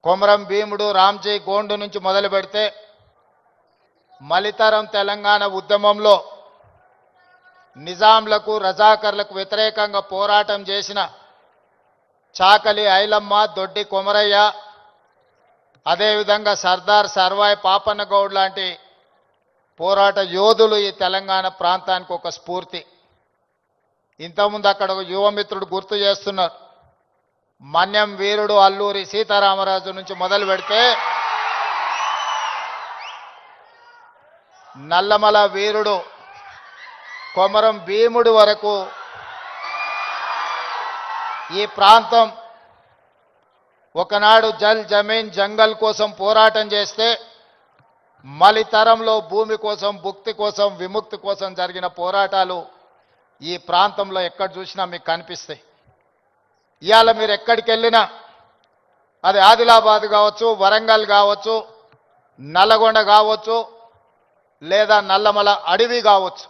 కొమరం భీముడు రామ్జీ గోండు నుంచి మొదలు పెడితే మలితరం తెలంగాణ ఉద్యమంలో నిజాంలకు రజాకర్లకు వ్యతిరేకంగా పోరాటం చేసిన చాకలి ఐలమ్మ, దొడ్డి కొమరయ్య, అదేవిధంగా సర్దార్ సర్వాయి పాపన్న గౌడ్ లాంటి పోరాట యోధులు ఈ తెలంగాణ ప్రాంతానికి ఒక స్ఫూర్తి. ఇంతకుముందు అక్కడ ఒక యువమిత్రుడు గుర్తు చేస్తున్నారు. మన్యం వీరుడు అల్లూరి సీతారామరాజు నుంచి మొదలు పెడితే నల్లమల వీరుడు కొమరం భీముడు వరకు ఈ ప్రాంతం ఒకనాడు జల్ జమీన్ జంగల్ కోసం పోరాటం చేస్తే మలితరంలో భూమి కోసం, భుక్తి కోసం, విముక్తి కోసం జరిగిన పోరాటాలు ఈ ప్రాంతంలో ఎక్కడ చూసినా మీకు కనిపిస్తాయి. ఇవాళ మీరు ఎక్కడికి వెళ్ళినా, అది ఆదిలాబాద్ కావచ్చు, వరంగల్ కావచ్చు, నల్లగొండ కావచ్చు, లేదా నల్లమల అడవి కావచ్చు,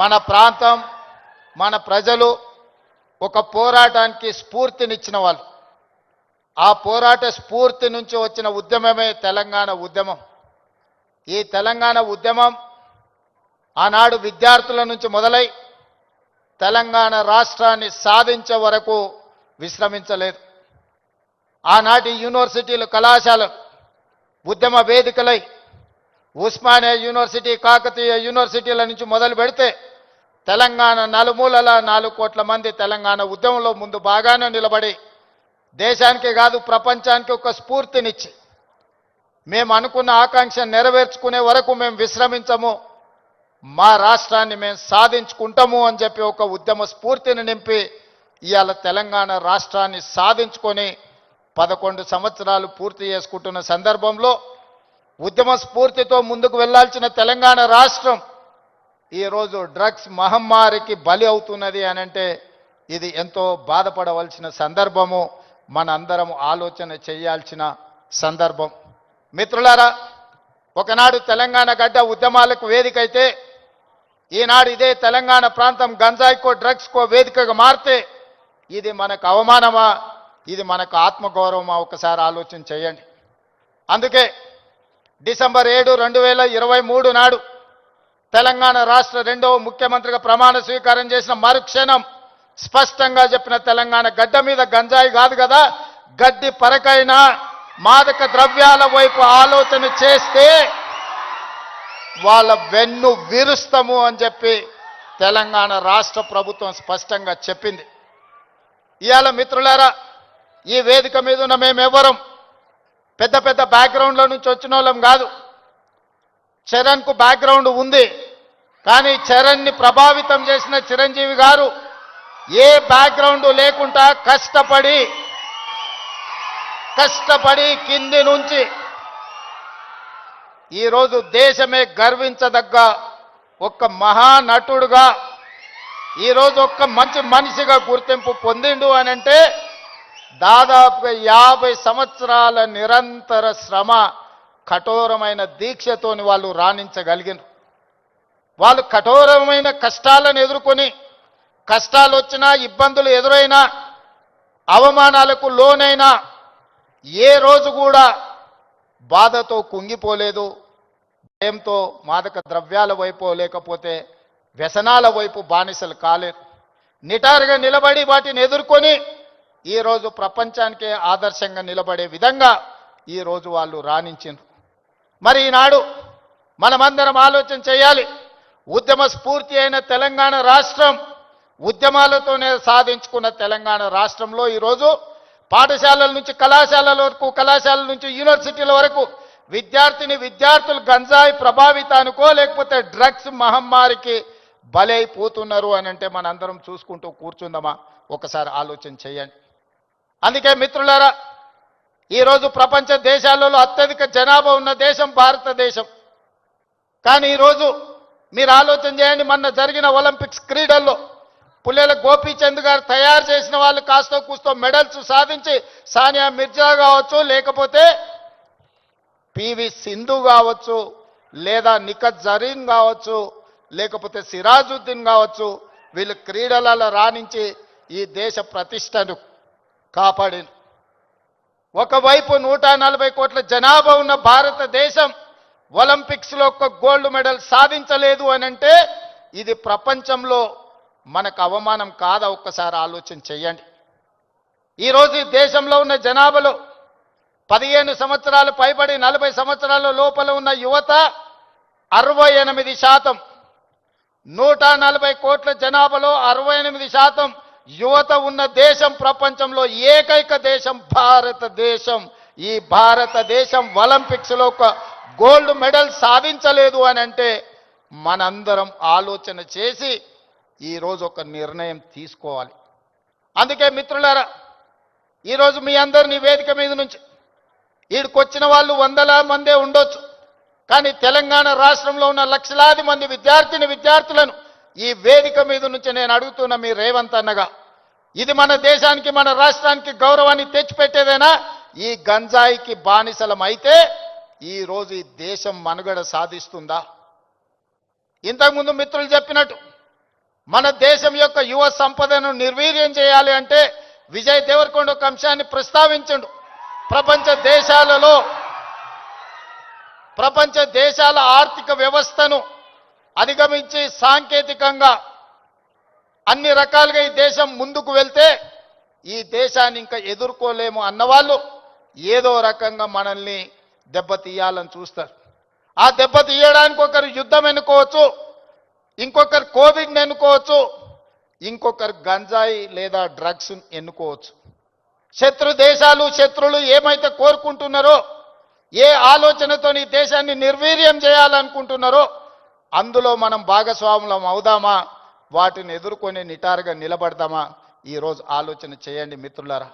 మన ప్రాంతం, మన ప్రజలు ఒక పోరాటానికి స్ఫూర్తినిచ్చిన వాళ్ళు. ఆ పోరాట స్ఫూర్తి నుంచి వచ్చిన ఉద్యమమే తెలంగాణ ఉద్యమం. ఈ తెలంగాణ ఉద్యమం ఆనాడు విద్యార్థుల నుంచి మొదలై తెలంగాణ రాష్ట్రాన్ని సాధించే వరకు విశ్రమించలేదు. ఆనాటి యూనివర్సిటీలు, కళాశాలలు ఉద్యమ వేదికలై ఉస్మానియా యూనివర్సిటీ, కాకతీయ యూనివర్సిటీల నుంచి మొదలు పెడితే తెలంగాణ నలుమూలల 4 కోట్ల మంది తెలంగాణ ఉద్యమంలో ముందు బాగానే నిలబడి దేశానికే కాదు ప్రపంచానికి ఒక స్ఫూర్తినిచ్చి మేము అనుకున్న ఆకాంక్ష నెరవేర్చుకునే వరకు మేము విశ్రమించము, మా రాష్ట్రాన్ని మేము సాధించుకుంటాము అని చెప్పి ఒక ఉద్యమ స్ఫూర్తిని నింపి ఇవాళ తెలంగాణ రాష్ట్రాన్ని సాధించుకొని 11 సంవత్సరాలు పూర్తి చేసుకుంటున్న సందర్భంలో ఉద్యమ స్ఫూర్తితో ముందుకు వెళ్లాల్సిన తెలంగాణ రాష్ట్రం ఈరోజు డ్రగ్స్ మహమ్మారికి బలి అవుతున్నది అని అంటే ఇది ఎంతో బాధపడవలసిన సందర్భము, మన అందరం ఆలోచన చేయాల్సిన సందర్భం. మిత్రులారా, ఒకనాడు తెలంగాణ గడ్డ ఉద్యమాలకు వేదిక అయితే ఈనాడు ఇదే తెలంగాణ ప్రాంతం గంజాయికో, డ్రగ్స్కో వేదికగా మారితే ఇది మనకు అవమానమా, ఇది మనకు ఆత్మగౌరవమా? ఒకసారి ఆలోచన చేయండి. అందుకే డిసెంబర్ 7, 2023 నాడు తెలంగాణ రాష్ట్ర 2వ ముఖ్యమంత్రిగా ప్రమాణ స్వీకారం చేసిన మరుక్షణం స్పష్టంగా చెప్పిన తెలంగాణ గడ్డ మీద గంజాయి కాదు కదా, గడ్డి పరకైనా మాదక ద్రవ్యాల వైపు ఆలోచన చేస్తే వాళ్ళ వెన్ను విరుస్తాము అని చెప్పి తెలంగాణ రాష్ట్ర ప్రభుత్వం స్పష్టంగా చెప్పింది. ఇవాళ మిత్రులారా, ఈ వేదిక మీద ఉన్న మేమెవరం పెద్ద పెద్ద బ్యాక్గ్రౌండ్ల నుంచి వచ్చిన వాళ్ళం కాదు. చరణ్కు బ్యాక్గ్రౌండ్ ఉంది, కానీ చరణ్ని ప్రభావితం చేసిన చిరంజీవి గారు ఏ బ్యాక్గ్రౌండ్ లేకుండా కష్టపడి కింది నుంచి ఈరోజు దేశమే గర్వించదగ్గ ఒక మహానటుడుగా, ఈరోజు ఒక మంచి మనిషిగా గుర్తింపు పొందిండు అని అంటే దాదాపుగా 50 సంవత్సరాల నిరంతర శ్రమ, కఠోరమైన దీక్షతోని వాళ్ళు రాణించగలిగినారు. వాళ్ళు కఠోరమైన కష్టాలను ఎదుర్కొని, కష్టాలు వచ్చినా, ఇబ్బందులు ఎదురైనా, అవమానాలకు లోనైనా ఏ రోజు కూడా బాధతో కుంగిపోలేదు, భయంతో మాదక ద్రవ్యాల వైపు లేకపోతే వ్యసనాల వైపు బానిసలు కాలేదు. నిటారుగా నిలబడి వాటిని ఎదుర్కొని ఈరోజు ప్రపంచానికే ఆదర్శంగా నిలబడే విధంగా ఈరోజు వాళ్ళు రాణించారు. మరి ఈనాడు మనమందరం ఆలోచన చేయాలి. ఉద్యమ స్ఫూర్తి అయిన తెలంగాణ రాష్ట్రం, ఉద్యమాలతోనే సాధించుకున్న తెలంగాణ రాష్ట్రంలో ఈరోజు పాఠశాలల నుంచి కళాశాలల వరకు, కళాశాలల నుంచి యూనివర్సిటీల వరకు విద్యార్థులు గంజాయి ప్రభావితానికో లేకపోతే డ్రగ్స్ మహమ్మారికి బలైపోతున్నారు అని అంటే మనందరం చూసుకుంటూ కూర్చుందామా? ఒకసారి ఆలోచన చేయండి. అందుకే మిత్రులారా, ఈరోజు ప్రపంచ దేశాలలో అత్యధిక జనాభా ఉన్న దేశం భారతదేశం. కానీ ఈరోజు మీరు ఆలోచన చేయండి, మొన్న జరిగిన ఒలింపిక్స్ క్రీడల్లో పుల్లెల గోపీచంద్ గారు తయారు చేసిన వాళ్ళు కాస్తో కూస్తో మెడల్స్ సాధించి, సానియా మిర్జా కావచ్చు, లేకపోతే పివి సింధు కావచ్చు, లేదా నిఖత్ జరీన్ కావచ్చు, లేకపోతే సిరాజుద్దీన్ కావచ్చు, వీళ్ళు క్రీడలలో రాణించి ఈ దేశ ప్రతిష్టను కాపాడిన. ఒకవైపు 140 కోట్ల జనాభా ఉన్న భారతదేశం ఒలింపిక్స్లో ఒక్క గోల్డ్ మెడల్ సాధించలేదు అని అంటే ఇది ప్రపంచంలో మనకు అవమానం కాదా? ఒక్కసారి ఆలోచన చేయండి. ఈరోజు ఈ దేశంలో ఉన్న జనాభాలో 15 సంవత్సరాలు పైబడి 40 సంవత్సరాల లోపల ఉన్న యువత 68%. 140 కోట్ల జనాభాలో 68% యువత ఉన్న దేశం ప్రపంచంలో ఏకైక దేశం భారతదేశం. ఈ భారతదేశం ఒలింపిక్స్లో ఒక గోల్డ్ మెడల్ సాధించలేదు అని అంటే మనందరం ఆలోచన చేసి ఈరోజు ఒక నిర్ణయం తీసుకోవాలి. అందుకే మిత్రులారా, ఈరోజు మీ అందరినీ వేదిక మీద నుంచి ఈడికొచ్చిన వాళ్ళు వందల మందే ఉండొచ్చు, కానీ తెలంగాణ రాష్ట్రంలో ఉన్న లక్షలాది మంది విద్యార్థులను ఈ వేదిక మీద నుంచి నేను అడుగుతున్న మీ రేవంత్ అన్నగా, ఇది మన దేశానికి మన రాష్ట్రానికి గౌరవాన్ని తెచ్చిపెట్టేదేనా? ఈ గంజాయికి బానిసలం అయితే ఈరోజు ఈ దేశం మనుగడ సాధిస్తుందా? ఇంతకుముందు మిత్రులు చెప్పినట్టు మన దేశం యొక్క యువ సంపదను నిర్వీర్యం చేయాలి అంటే విజయ్ దేవరకొండ ఒక అంశాన్ని ప్రస్తావించండు. ప్రపంచ దేశాల ఆర్థిక వ్యవస్థను అధిగమించి సాంకేతికంగా అన్ని రకాలుగా ఈ దేశం ముందుకు వెళ్తే ఈ దేశాన్ని ఇంకా ఎదుర్కోలేము అన్నవాళ్ళు ఏదో రకంగా మనల్ని దెబ్బతీయాలని చూస్తారు. ఆ దెబ్బతీయడానికి ఒకరు యుద్ధం ఎన్నుకోవచ్చు, ఇంకొకరు కోవిడ్ని ఎన్నుకోవచ్చు, ఇంకొకరు గంజాయి లేదా డ్రగ్స్ ఎన్నుకోవచ్చు. శత్రులు ఏమైతే కోరుకుంటున్నారో, ఏ ఆలోచనతో ఈ దేశాన్ని నిర్వీర్యం చేయాలనుకుంటున్నారో అందులో మనం భాగస్వాములం అవుదామా, వాటిని ఎదుర్కొని నిటారుగా నిలబడదామా? ఈరోజు ఆలోచన చేయండి మిత్రులారా.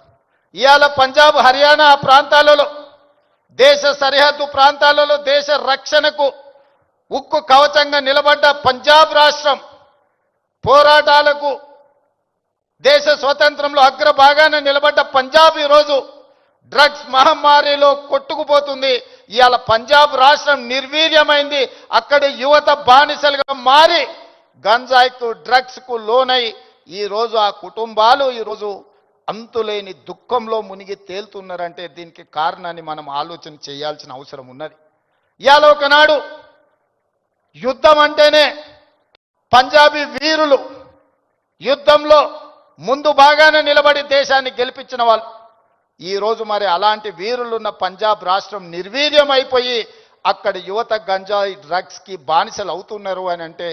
ఇవాళ పంజాబ్, హర్యానా ప్రాంతాలలో, దేశ సరిహద్దు ప్రాంతాలలో దేశ రక్షణకు ఉక్కు కవచంగా నిలబడ్డ పంజాబ్ రాష్ట్రం పోరాటాలకు దేశ స్వతంత్రంలో అగ్రభాగాన నిలబడ్డ పంజాబ్ ఈరోజు డ్రగ్స్ మహమ్మారిలో కొట్టుకుపోతుంది. ఇవాళ పంజాబ్ రాష్ట్రం నిర్వీర్యమైంది. అక్కడి యువత బానిసలుగా మారి గంజాయికు డ్రగ్స్కు లోనై ఈరోజు ఆ కుటుంబాలు ఈరోజు అంతులేని దుఃఖంలో మునిగి తేలుతున్నారంటే దీనికి కారణాన్ని మనం ఆలోచన చేయాల్సిన అవసరం ఉన్నది. ఇవాళ ఒకనాడు యుద్ధం అంటేనే పంజాబీ వీరులు యుద్ధంలో ముందు బాగానే నిలబడి దేశాన్ని గెలిపించిన వాళ్ళు. ఈరోజు మరి అలాంటి వీరులున్న పంజాబ్ రాష్ట్రం నిర్వీర్యం అయిపోయి అక్కడ యువత గంజాయి డ్రగ్స్కి బానిసలు అవుతున్నారు అని అంటే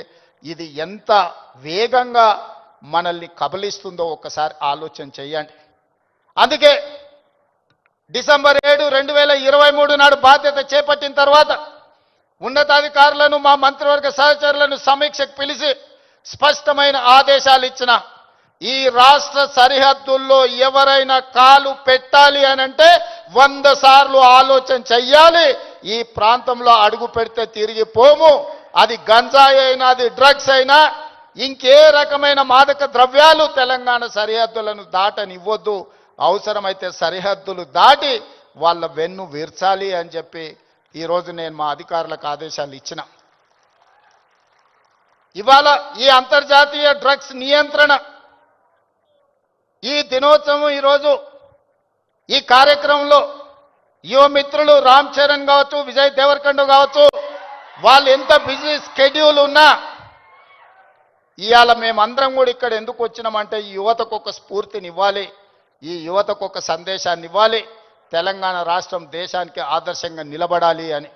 ఇది ఎంత వేగంగా మనల్ని కబలిస్తుందో ఒక్కసారి ఆలోచన చేయండి. అందుకే డిసెంబర్ 7, 2023 నాడు బాధ్యత చేపట్టిన తర్వాత ఉన్నతాధికారులను, మా మంత్రివర్గ సహచరులను సమీక్షకు పిలిచి స్పష్టమైన ఆదేశాలు ఇచ్చిన. ఈ రాష్ట్ర సరిహద్దుల్లో ఎవరైనా కాలు పెట్టాలి అని అంటే 100 సార్లు ఆలోచన చెయ్యాలి. ఈ ప్రాంతంలో అడుగు పెడితే తిరిగి పోము. అది గంజాయి అయినా, అది డ్రగ్స్ అయినా, ఇంకే రకమైన మాదక ద్రవ్యాలు తెలంగాణ సరిహద్దులను దాటనివ్వద్దు. అవసరమైతే సరిహద్దులు దాటి వాళ్ళ వెన్ను విర్చాలి అని చెప్పి ఈరోజు నేను మా అధికారులకు ఆదేశాలు ఇచ్చిన. ఇవాళ ఈ అంతర్జాతీయ డ్రగ్స్ నియంత్రణ ఈ దినోత్సవం ఈరోజు ఈ కార్యక్రమంలో యువ మిత్రులు రామ్ చరణ్ కావచ్చు, విజయ్ దేవరకొండ కావచ్చు, వాళ్ళు ఎంత బిజీ స్కెడ్యూల్ ఉన్నా ఇవాళ మేమందరం కూడా ఇక్కడ ఎందుకు వచ్చినామంటే ఈ యువతకు ఒక స్ఫూర్తిని ఇవ్వాలి, ఈ యువతకు ఒక సందేశాన్ని ఇవ్వాలి, తెలంగాణ రాష్ట్రం దేశానికి ఆదర్శంగా నిలబడాలి అని.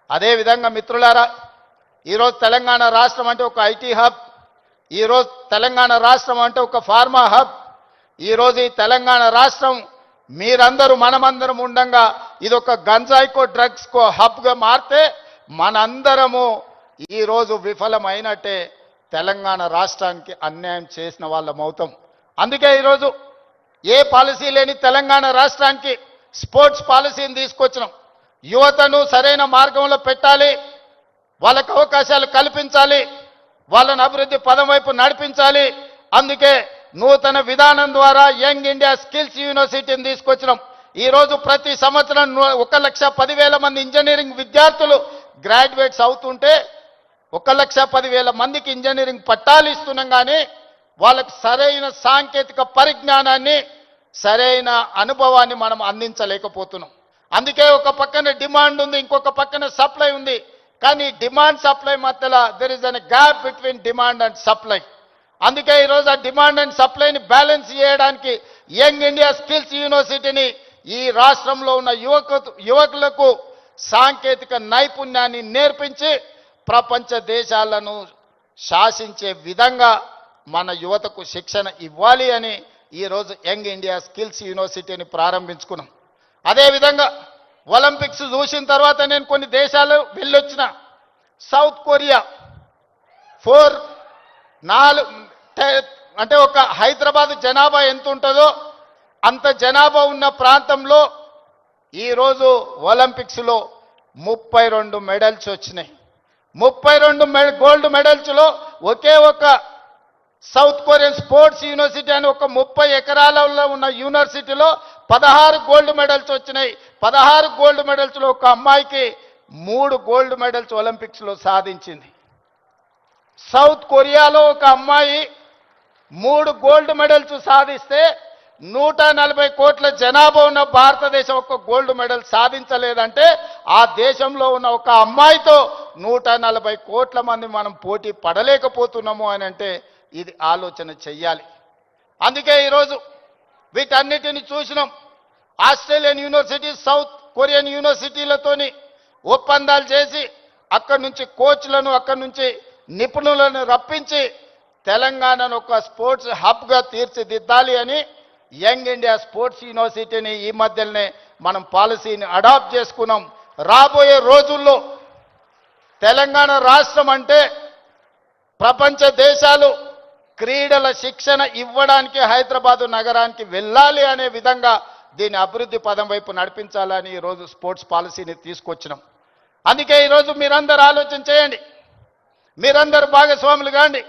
అదేవిధంగా మిత్రులారా, ఈరోజు తెలంగాణ రాష్ట్రం అంటే ఒక ఐటీ హబ్, ఈరోజు తెలంగాణ రాష్ట్రం అంటే ఒక ఫార్మా హబ్, ఈరోజు ఈ తెలంగాణ రాష్ట్రం మీరందరూ మనమందరం ఉండంగా ఇది ఒక గంజాయికో డ్రగ్స్కో హబ్గా మారితే మనందరము ఈరోజు విఫలమైనట్టే, తెలంగాణ రాష్ట్రానికి అన్యాయం చేసిన వాళ్ళం అవుతాం. అందుకే ఈరోజు ఏ పాలసీ లేని తెలంగాణ రాష్ట్రానికి స్పోర్ట్స్ పాలసీని తీసుకొచ్చినాం. యువతను సరైన మార్గంలో పెట్టాలి, వాళ్ళకు అవకాశాలు కల్పించాలి, వాళ్ళని అభివృద్ధి పదం వైపు నడిపించాలి. అందుకే నూతన విధానం ద్వారా యంగ్ ఇండియా స్కిల్స్ యూనివర్సిటీని తీసుకొచ్చినాం. ఈరోజు ప్రతి సంవత్సరం 1,10,000 మంది ఇంజనీరింగ్ విద్యార్థులు గ్రాడ్యుయేట్స్ అవుతుంటే 1,10,000 మందికి ఇంజనీరింగ్ పట్టాలు ఇస్తున్నాం. కానీ వాళ్ళకి సరైన సాంకేతిక పరిజ్ఞానాన్ని సరైన అనుభవాన్ని మనం అందించలేకపోతున్నాం. అందుకే ఒక పక్కన డిమాండ్ ఉంది, ఇంకొక పక్కన సప్లై ఉంది. కానీ డిమాండ్ సప్లై మధ్యలో there is an gap between demand and supply. అందుకే ఈరోజు ఆ డిమాండ్ అండ్ సప్లైని బ్యాలెన్స్ చేయడానికి యంగ్ ఇండియా స్కిల్స్ యూనివర్సిటీని ఈ రాష్ట్రంలో ఉన్న యువకులకు సాంకేతిక నైపుణ్యాన్ని నేర్పించి ప్రపంచ దేశాలను శాసించే విధంగా మన యువతకు శిక్షణ ఇవ్వాలి అని ఈరోజు యంగ్ ఇండియా స్కిల్స్ యూనివర్సిటీని ప్రారంభించుకున్నాం. అదేవిధంగా ఒలింపిక్స్ చూసిన తర్వాత నేను కొన్ని దేశాలు వెళ్ళొచ్చిన. సౌత్ కొరియా 4 అంటే ఒక హైదరాబాద్ జనాభా ఎంత ఉంటుందో అంత జనాభా ఉన్న ప్రాంతంలో ఈరోజు ఒలింపిక్స్లో 32 మెడల్స్ వచ్చినాయి. 32 గోల్డ్ మెడల్స్లో ఒకే ఒక సౌత్ కొరియన్ స్పోర్ట్స్ యూనివర్సిటీ అని ఒక 30 ఎకరాలలో ఉన్న యూనివర్సిటీలో 16 గోల్డ్ మెడల్స్ వచ్చినాయి. 16 గోల్డ్ మెడల్స్లో ఒక అమ్మాయికి 3 గోల్డ్ మెడల్స్ ఒలింపిక్స్లో సాధించింది. సౌత్ కొరియాలో ఒక అమ్మాయి 3 గోల్డ్ మెడల్స్ సాధిస్తే 140 కోట్ల జనాభా ఉన్న భారతదేశం ఒక గోల్డ్ మెడల్ సాధించలేదంటే ఆ దేశంలో ఉన్న ఒక అమ్మాయితో 140 కోట్ల మంది మనం పోటీ పడలేకపోతున్నాము అని అంటే ఇది ఆలోచన చెయ్యాలి. అందుకే ఈరోజు వీటన్నిటిని చూసినాం. ఆస్ట్రేలియన్ యూనివర్సిటీ, సౌత్ కొరియన్ యూనివర్సిటీలతోని ఒప్పందాలు చేసి అక్కడి నుంచి కోచ్లను, అక్కడి నుంచి నిపుణులను రప్పించి తెలంగాణను ఒక స్పోర్ట్స్ హబ్గా తీర్చిదిద్దాలి అని యంగ్ ఇండియా స్పోర్ట్స్ యూనివర్సిటీని ఈ మధ్యలోనే మనం పాలసీని అడాప్ట్ చేసుకున్నాం. రాబోయే రోజుల్లో తెలంగాణ రాష్ట్రం అంటే ప్రపంచ దేశాలు క్రీడల శిక్షణ ఇవ్వడానికి హైదరాబాదు నగరానికి వెళ్ళాలి అనే విధంగా దీని అభివృద్ధి పదం వైపు నడిపించాలని ఈరోజు స్పోర్ట్స్ పాలసీని తీసుకొచ్చినాం. అందుకే ఈరోజు మీరందరూ ఆలోచన చేయండి, మీరందరూ భాగస్వాములు కాండి.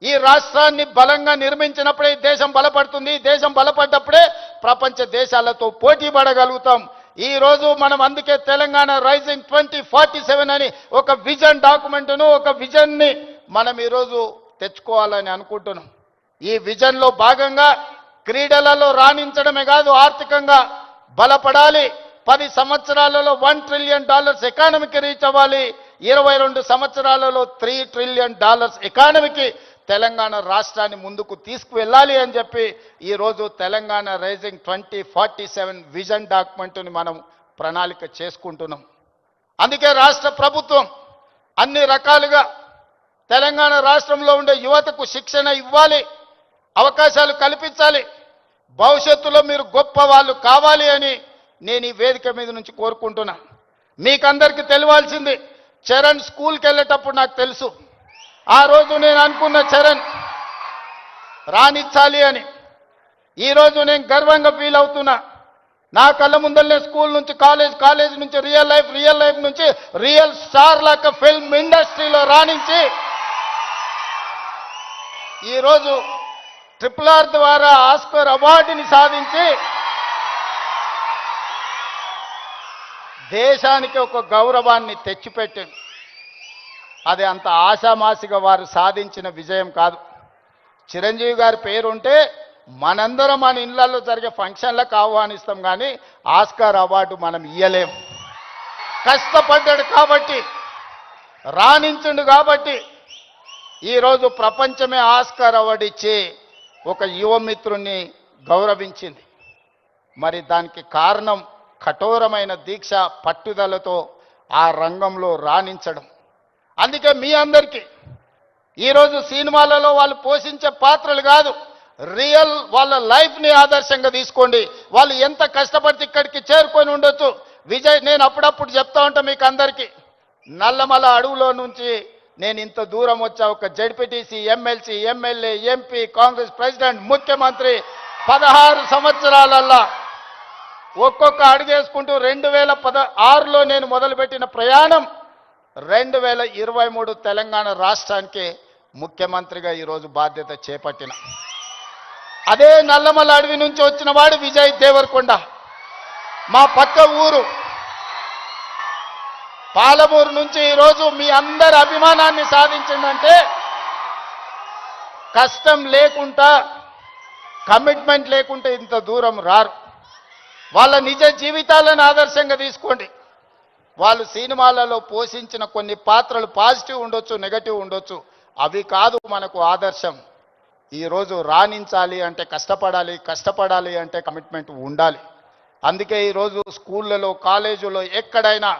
ఈ రాష్ట్రాన్ని బలంగా నిర్మించినప్పుడే ఈ దేశం బలపడుతుంది. ఈ దేశం బలపడ్డప్పుడే ప్రపంచ దేశాలతో పోటీ పడగలుగుతాం. ఈ రోజు మనం అందుకే తెలంగాణ రైజింగ్ 2047 అని ఒక విజన్ డాక్యుమెంట్ను, ఒక విజన్ని మనం ఈరోజు తెచ్చుకోవాలని అనుకుంటున్నాం. ఈ విజన్లో భాగంగా క్రీడలలో రాణించడమే కాదు, ఆర్థికంగా బలపడాలి. 10 సంవత్సరాలలో $1 ట్రిలియన్ ఎకానమీకి రీచ్ అవ్వాలి. 22 సంవత్సరాలలో $3 ట్రిలియన్ ఎకానమీకి తెలంగాణ రాష్ట్రాన్ని ముందుకు తీసుకువెళ్ళాలి అని చెప్పి ఈరోజు తెలంగాణ రైజింగ్ 2047 విజన్ డాక్యుమెంట్ని మనం ప్రణాళిక చేసుకుంటున్నాం. అందుకే రాష్ట్ర ప్రభుత్వం అన్ని రకాలుగా తెలంగాణ రాష్ట్రంలో ఉండే యువతకు శిక్షణ ఇవ్వాలి, అవకాశాలు కల్పించాలి. భవిష్యత్తులో మీరు గొప్ప వాళ్ళు కావాలి అని నేను ఈ వేదిక మీద నుంచి కోరుకుంటున్నా. మీకందరికీ తెలియాల్సింది, చరణ్ స్కూల్కి వెళ్ళేటప్పుడు నాకు తెలుసు. ఆ రోజు నేను అనుకున్న చరణ్ రాణించాలి అని. ఈరోజు నేను గర్వంగా ఫీల్ అవుతున్నా. నా కళ్ళ ముందరనే స్కూల్ నుంచి కాలేజ్ నుంచి రియల్ లైఫ్ నుంచి రియల్ స్టార్ లాగా ఫిల్మ్ ఇండస్ట్రీలో రాణించి ఈరోజు RRR ద్వారా ఆస్కర్ అవార్డుని సాధించి దేశానికి ఒక గౌరవాన్ని తెచ్చిపెట్టింది. అది అంత ఆశామాసిగా వారు సాధించిన విజయం కాదు. చిరంజీవి గారి పేరుంటే మనందరం మన ఇళ్లలో జరిగే ఫంక్షన్లకు ఆహ్వానిస్తాం, కానీ ఆస్కార్ అవార్డు మనం ఇయ్యలేం. కష్టపడ్డాడు కాబట్టి, రాణించుండు కాబట్టి ఈరోజు ప్రపంచమే ఆస్కార్ అవార్డు ఇచ్చి ఒక యువమిత్రుణ్ణి గౌరవించింది. మరి దానికి కారణం కఠోరమైన దీక్ష, పట్టుదలతో ఆ రంగంలో రాణించడం. అందుకే మీ అందరికీ ఈరోజు సినిమాలలో వాళ్ళు పోషించే పాత్రలు కాదు, రియల్ వాళ్ళ లైఫ్ని ఆదర్శంగా తీసుకోండి. వాళ్ళు ఎంత కష్టపడితే ఇక్కడికి చేరుకొని ఉండొచ్చు. విజయ్, నేను అప్పుడప్పుడు చెప్తా ఉంటా మీకు అందరికీ, నల్లమల అడవులో నుంచి నేను ఇంత దూరం వచ్చా. ఒక ZPTC, MLC, MLA, MP, Congress president, ముఖ్యమంత్రి 16 సంవత్సరాలల్లా ఒక్కొక్క అడుగేసుకుంటూ 2016లో నేను మొదలుపెట్టిన ప్రయాణం 2023 తెలంగాణ రాష్ట్రానికి ముఖ్యమంత్రిగా ఈరోజు బాధ్యత చేపట్టిన. అదే నల్లమల అడవి నుంచి వచ్చిన వాడు విజయ్ దేవరకొండ. మా పక్క ఊరు పాలమూరు నుంచి ఈరోజు మీ అందరి అభిమానాన్ని సాధించిందంటే కష్టం లేకుండా కమిట్మెంట్ లేకుంటే ఇంత దూరం రారు. వాళ్ళ నిజ జీవితాలను ఆదర్శంగా తీసుకోండి. వాళ్ళు సినిమాలలో పోషించిన కొన్ని పాత్రలు పాజిటివ్ ఉండొచ్చు, నెగటివ్ ఉండొచ్చు, అవి కాదు మనకు ఆదర్శం. ఈరోజు రాణించాలి అంటే కష్టపడాలి, కష్టపడాలి అంటే కమిట్మెంట్ ఉండాలి. అందుకే ఈరోజు స్కూళ్ళలో, కాలేజీలో ఎక్కడైనా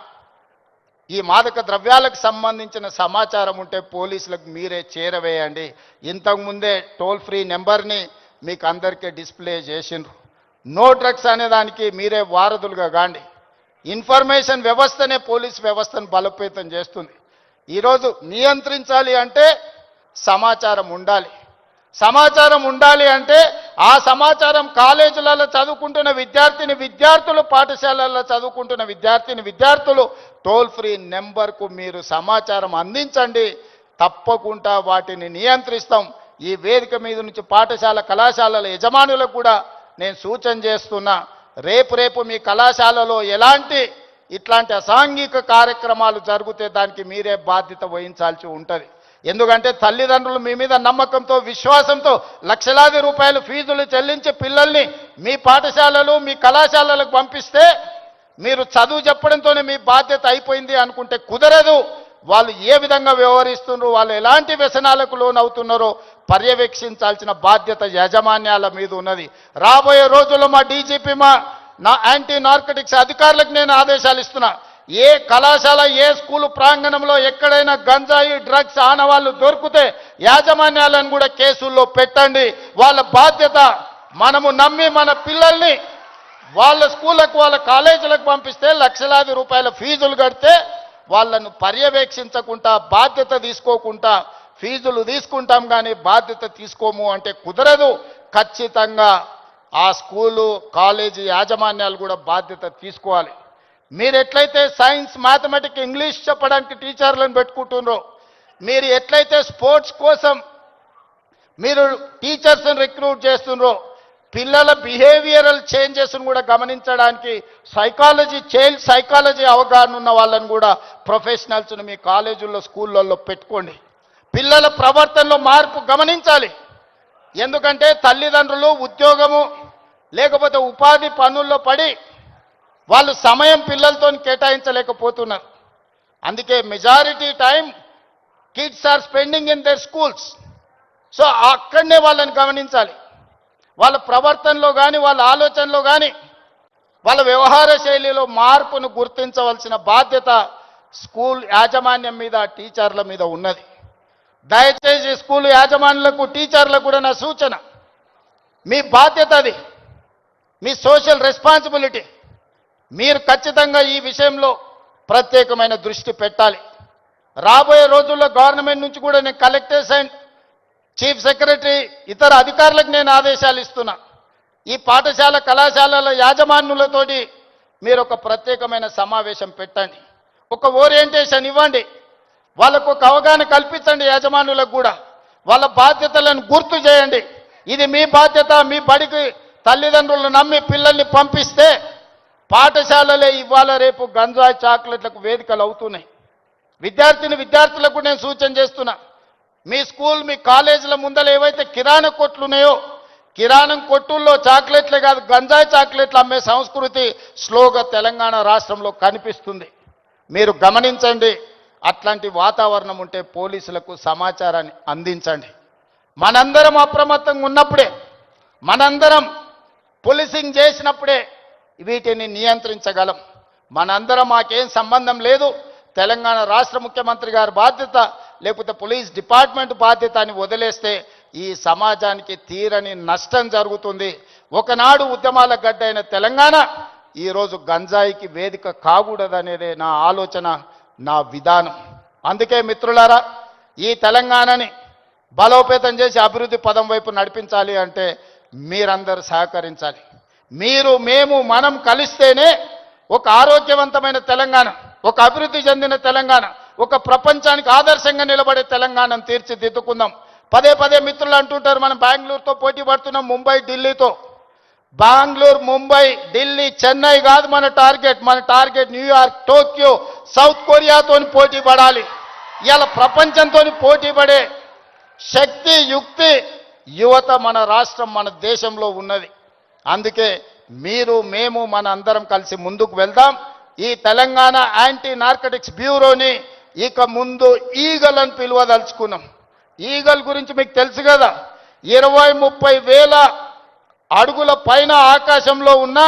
ఈ మాదక ద్రవ్యాలకు సంబంధించిన సమాచారం ఉంటే పోలీసులకు మీరే చేరవేయండి. ఇంతకుముందే టోల్ ఫ్రీ నెంబర్ని మీకు అందరికీ డిస్ప్లే చేసిండ్రు. నో డ్రగ్స్ అనే దానికి మీరే వారధులుగా కాండి. ఇన్ఫర్మేషన్ వ్యవస్థనే పోలీస్ వ్యవస్థను బలోపేతం చేస్తుంది. ఈరోజు నియంత్రించాలి అంటే సమాచారం ఉండాలి. సమాచారం ఉండాలి అంటే ఆ సమాచారం కాలేజీలలో చదువుకుంటున్న విద్యార్థులు, పాఠశాలల్లో చదువుకుంటున్న విద్యార్థులు టోల్ ఫ్రీ నెంబర్కు మీరు సమాచారం అందించండి. తప్పకుండా వాటిని నియంత్రిస్తాం. ఈ వేదిక మీద నుంచి పాఠశాల, కళాశాలల యజమానులకు కూడా నేను సూచన చేస్తున్నా, రేపు మీ కళాశాలలో ఇట్లాంటి అసాంఘిక కార్యక్రమాలు జరిగితే దానికి మీరే బాధ్యత వహించాల్సి ఉంటుంది. ఎందుకంటే తల్లిదండ్రులు మీ మీద నమ్మకంతో, విశ్వాసంతో లక్షలాది రూపాయలు ఫీజులు చెల్లించి పిల్లల్ని మీ పాఠశాలలు, మీ కళాశాలలకు పంపిస్తే మీరు చదువు చెప్పడంతోనే మీ బాధ్యత అయిపోయింది అనుకుంటే కుదరదు. వాళ్ళు ఏ విధంగా వ్యవహరిస్తున్నారో, వాళ్ళు ఎలాంటి వ్యసనాలకు లోనవుతున్నారో పర్యవేక్షించాల్సిన బాధ్యత యాజమాన్యాల మీద ఉన్నది. రాబోయే రోజుల్లో మా డీజీపీ, నా యాంటీ నార్కటిక్స్ అధికారులకు నేను ఆదేశాలు ఇస్తున్నా. ఏ కళాశాల, ఏ స్కూలు ప్రాంగణంలో ఎక్కడైనా గంజాయి, డ్రగ్స్ ఆనవాళ్ళు దొరికితే యాజమాన్యాలను కూడా కేసుల్లో పెట్టండి. వాళ్ళ బాధ్యత. మనము నమ్మి మన పిల్లల్ని వాళ్ళ స్కూళ్ళకు, వాళ్ళ కాలేజీలకు పంపిస్తే లక్షలాది రూపాయల ఫీజులు కడితే వాళ్ళను పర్యవేక్షించకుండా, బాధ్యత తీసుకోకుండా ఫీజులు తీసుకుంటాం కానీ బాధ్యత తీసుకోము అంటే కుదరదు. ఖచ్చితంగా ఆ స్కూలు, కాలేజీ యాజమాన్యాలు కూడా బాధ్యత తీసుకోవాలి. మీరు ఎట్లయితే సైన్స్, మ్యాథమెటిక్స్, ఇంగ్లీష్ చెప్పడానికి టీచర్లను పెట్టుకుంటున్నారో, మీరు ఎట్లయితే స్పోర్ట్స్ కోసం మీరు టీచర్స్ని రిక్రూట్ చేస్తున్నారో, పిల్లల బిహేవియరల్ చేంజెస్ను కూడా గమనించడానికి చైల్డ్ సైకాలజీ అవగాహన ఉన్న వాళ్ళని కూడా ప్రొఫెషనల్స్ను మీ కాలేజీల్లో, స్కూళ్ళల్లో పెట్టుకోండి. పిల్లల ప్రవర్తనలో మార్పు గమనించాలి. ఎందుకంటే తల్లిదండ్రులు ఉద్యోగము లేకపోతే ఉపాధి పనుల్లో పడి వాళ్ళు సమయం పిల్లలతో కేటాయించలేకపోతున్నారు. అందుకే majority time kids are spending in their schools. So అక్కడనే వాళ్ళని గమనించాలి. వాళ్ళ ప్రవర్తనలో కానీ, వాళ్ళ ఆలోచనలో కానీ, వాళ్ళ వ్యవహార శైలిలో మార్పును గుర్తించవలసిన బాధ్యత స్కూల్ యాజమాన్యం మీద, టీచర్ల మీద ఉన్నది. దయచేసి స్కూల్ యాజమాన్యులకు, టీచర్లకు కూడా నా సూచన, మీ బాధ్యత అది, మీ సోషల్ రెస్పాన్సిబిలిటీ. మీరు ఖచ్చితంగా ఈ విషయంలో ప్రత్యేకమైన దృష్టి పెట్టాలి. రాబోయే రోజుల్లో గవర్నమెంట్ నుంచి కూడా నేను కలెక్టర్స్ అండ్ చీఫ్ సెక్రటరీ, ఇతర అధికారులకు నేను ఆదేశాలు ఇస్తున్నా. ఈ పాఠశాల, కళాశాలల యాజమాన్యులతోటి మీరు ఒక ప్రత్యేకమైన సమావేశం పెట్టండి, ఒక ఓరియంటేషన్ ఇవ్వండి, వాళ్ళకు ఒక అవగాహన కల్పించండి. యాజమాన్యులకు కూడా వాళ్ళ బాధ్యతలను గుర్తు చేయండి. ఇది మీ బాధ్యత. మీ బడికి తల్లిదండ్రులను నమ్మి పిల్లల్ని పంపిస్తే పాఠశాలలే ఇవాళ రేపు గంజాయి, చాక్లెట్లకు వేదికలు అవుతున్నాయి. విద్యార్థులకు నేను సూచన చేస్తున్నా, మీ స్కూల్, మీ కాలేజీల ముందర ఏవైతే కిరాణా కొట్లు ఉన్నాయో, కిరాణం కొట్టుల్లో చాక్లెట్లే కాదు, గంజాయి చాక్లెట్లు అమ్మే సంస్కృతి స్లోగా తెలంగాణ రాష్ట్రంలో కనిపిస్తుంది. మీరు గమనించండి. అట్లాంటి వాతావరణం ఉంటే పోలీసులకు సమాచారాన్ని అందించండి. మనందరం అప్రమత్తంగా ఉన్నప్పుడే, మనందరం పోలీసింగ్ చేసినప్పుడే వీటిని నియంత్రించగలం. మనందరం మాకేం సంబంధం లేదు, తెలంగాణ రాష్ట్ర ముఖ్యమంత్రి గారి బాధ్యత లేకపోతే పోలీస్ డిపార్ట్మెంట్ బాధ్యత అని వదిలేస్తే ఈ సమాజానికి తీరని నష్టం జరుగుతుంది. ఒకనాడు ఉద్యమాల గడ్డ అయిన తెలంగాణ ఈరోజు గంజాయికి వేదిక కాకూడదనేదే నా ఆలోచన, నా విధానం. అందుకే మిత్రులారా, ఈ తెలంగాణని బలోపేతం చేసి అభివృద్ధి పదం వైపు నడిపించాలి అంటే మీరందరూ సహకరించాలి. మీరు, మేము, మనం కలిస్తేనే ఒక ఆరోగ్యవంతమైన తెలంగాణ, ఒక అభివృద్ధి చెందిన తెలంగాణ, ఒక ప్రపంచానికి ఆదర్శంగా నిలబడే తెలంగాణను తీర్చిదిద్దుకుందాం. పదే మిత్రులు అంటుంటారు, మనం బెంగళూరుతో పోటీ పడుతున్నాం, ముంబై, ఢిల్లీతో. బెంగళూరు, ముంబై, ఢిల్లీ, చెన్నై కాదు మన టార్గెట్ న్యూయార్క్, టోక్యో, సౌత్ కొరియాతో పోటీ పడాలి. ఇవాళ ప్రపంచంతో పోటీ పడే శక్తి, యుక్తి యువత మన రాష్ట్రం మన దేశంలో ఉన్నది. అందుకే మీరు మేము మన అందరం కలిసి ముందుకు వెళ్దాం. ఈ తెలంగాణ యాంటీ నార్కటిక్స్ బ్యూరోని ఇక ముందు ఈగల్ అని పిలువదలుచుకున్నాం. ఈగల్ గురించి మీకు తెలుసు కదా, 20-30 వేల అడుగుల పైన ఆకాశంలో ఉన్న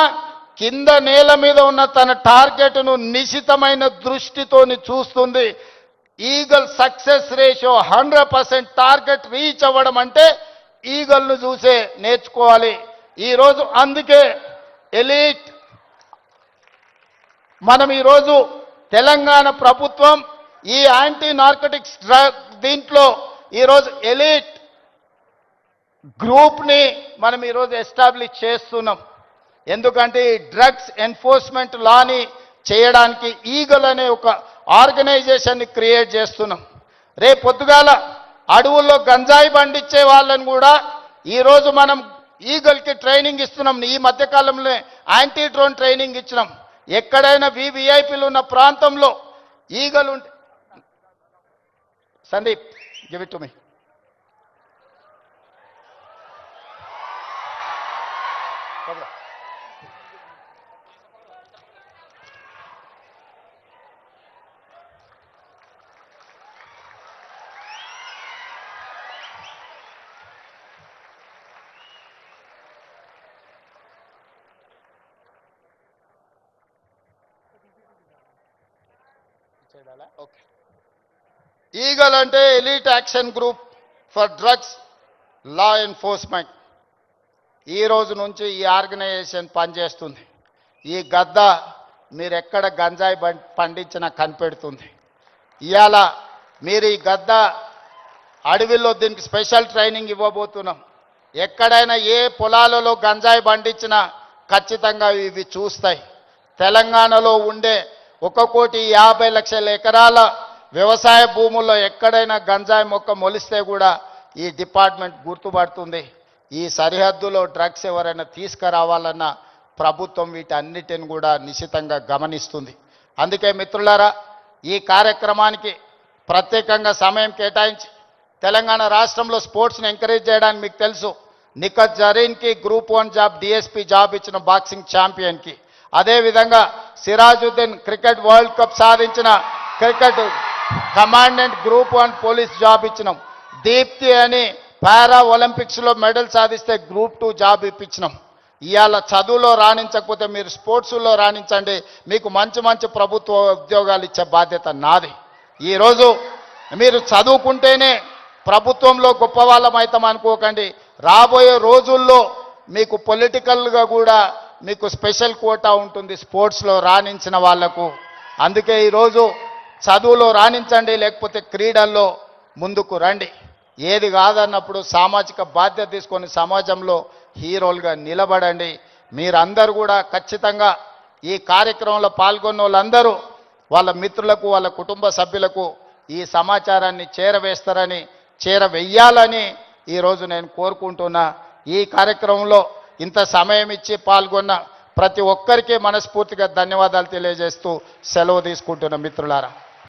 కింద నేల మీద ఉన్న తన టార్గెట్ను నిశితమైన దృష్టితోని చూస్తుంది. Eagle success ratio 100% target reach అవ్వడం అంటే ఈగల్ను చూసే నేర్చుకోవాలి. ఈరోజు అందుకే ఎలీట్ మనం ఈరోజు తెలంగాణ ప్రభుత్వం ఈ యాంటీ నార్కటిక్స్ దీంట్లో ఈరోజు ఎలీట్ గ్రూప్ని మనం ఈరోజు ఎస్టాబ్లిష్ చేస్తున్నాం. ఎందుకంటే ఈ డ్రగ్స్ ఎన్ఫోర్స్మెంట్ లాని చేయడానికి ఈగల్ అనే ఒక ఆర్గనైజేషన్ని క్రియేట్ చేస్తున్నాం. రేపు పొద్దుగాల అడవుల్లో గంజాయి పండించే వాళ్ళని కూడా ఈరోజు మనం ఈగల్కి ట్రైనింగ్ ఇస్తున్నాం. ఈ మధ్యకాలంలో యాంటీ డ్రోన్ ట్రైనింగ్ ఇచ్చినాం. ఎక్కడైనా వివిఐపీలు ఉన్న ప్రాంతంలో ఈగలు ఉంటే Sandeep give it to me. Okay. Eagle అంటే elite action group for drugs law enforcement. ఈ రోజు నుంచి ఈ ఆర్గనైజేషన్ పనిచేస్తుంది. ఈ గద్ద మీరు ఎక్కడ గంజాయి పండించినా కనిపెడుతుంది. ఇవాళ మీరు ఈ గద్ద అడవిలో దీనికి స్పెషల్ ట్రైనింగ్ ఇవ్వబోతున్నాం. ఎక్కడైనా ఏ పొలాలలో గంజాయి పండించినా ఖచ్చితంగా ఇవి చూస్తాయి. తెలంగాణలో ఉండే 1,50,00,000 ఎకరాల వ్యవసాయ భూముల్లో ఎక్కడైనా గంజాయి మొక్క మొలిస్తే కూడా ఈ డిపార్ట్మెంట్ గుర్తుపడుతుంది. ఈ సరిహద్దులో డ్రగ్స్ ఎవరైనా తీసుకురావాలన్న ప్రభుత్వం వీటన్నిటిని కూడా నిశితంగా గమనిస్తుంది. అందుకే మిత్రులారా, ఈ కార్యక్రమానికి ప్రత్యేకంగా సమయం కేటాయించి తెలంగాణ రాష్ట్రంలో స్పోర్ట్స్ని ఎంకరేజ్ చేయడానికి మీకు తెలుసు, నిఖత్ జరీన్కి గ్రూప్ 1 జాబ్ డిఎస్పీ జాబ్ ఇచ్చిన బాక్సింగ్ ఛాంపియన్కి, అదేవిధంగా సిరాజుద్దీన్ క్రికెట్ వరల్డ్ కప్ సాధించిన cricket commandant group 1 police job ఇచ్చినాం. దీప్తి అని పారా ఒలింపిక్స్లో మెడల్ సాధిస్తే గ్రూప్ 2 జాబ్ ఇప్పించినాం. ఇవాళ చదువులో రాణించకపోతే మీరు స్పోర్ట్స్లో రాణించండి, మీకు మంచి మంచి ప్రభుత్వ ఉద్యోగాలు ఇచ్చే బాధ్యత నాది. ఈరోజు మీరు చదువుకుంటేనే ప్రభుత్వంలో గొప్ప వాళ్ళం అవుతాం అనుకోకండి. రాబోయే రోజుల్లో మీకు పొలిటికల్గా కూడా మీకు స్పెషల్ కోటా ఉంటుంది స్పోర్ట్స్లో రాణించిన వాళ్లకు. అందుకే ఈరోజు చదువులో రాణించండి, లేకపోతే క్రీడల్లో ముందుకు రండి. ఏది కాదన్నప్పుడు సామాజిక బాధ్యత తీసుకొని సమాజంలో హీరోలుగా నిలబడండి. మీరందరూ కూడా ఖచ్చితంగా ఈ కార్యక్రమంలో పాల్గొన్న వాళ్ళందరూ వాళ్ళ మిత్రులకు వాళ్ళ కుటుంబ సభ్యులకు ఈ సమాచారాన్ని చేరవేయాలని ఈరోజు నేను కోరుకుంటున్నా. ఈ కార్యక్రమంలో ఇంత సమయం ఇచ్చి పాల్గొన్న ప్రతి ఒక్కరికి మనస్ఫూర్తిగా ధన్యవాదాలు తెలియజేస్తూ సెలవు తీసుకుంటున్న మిత్రులారా.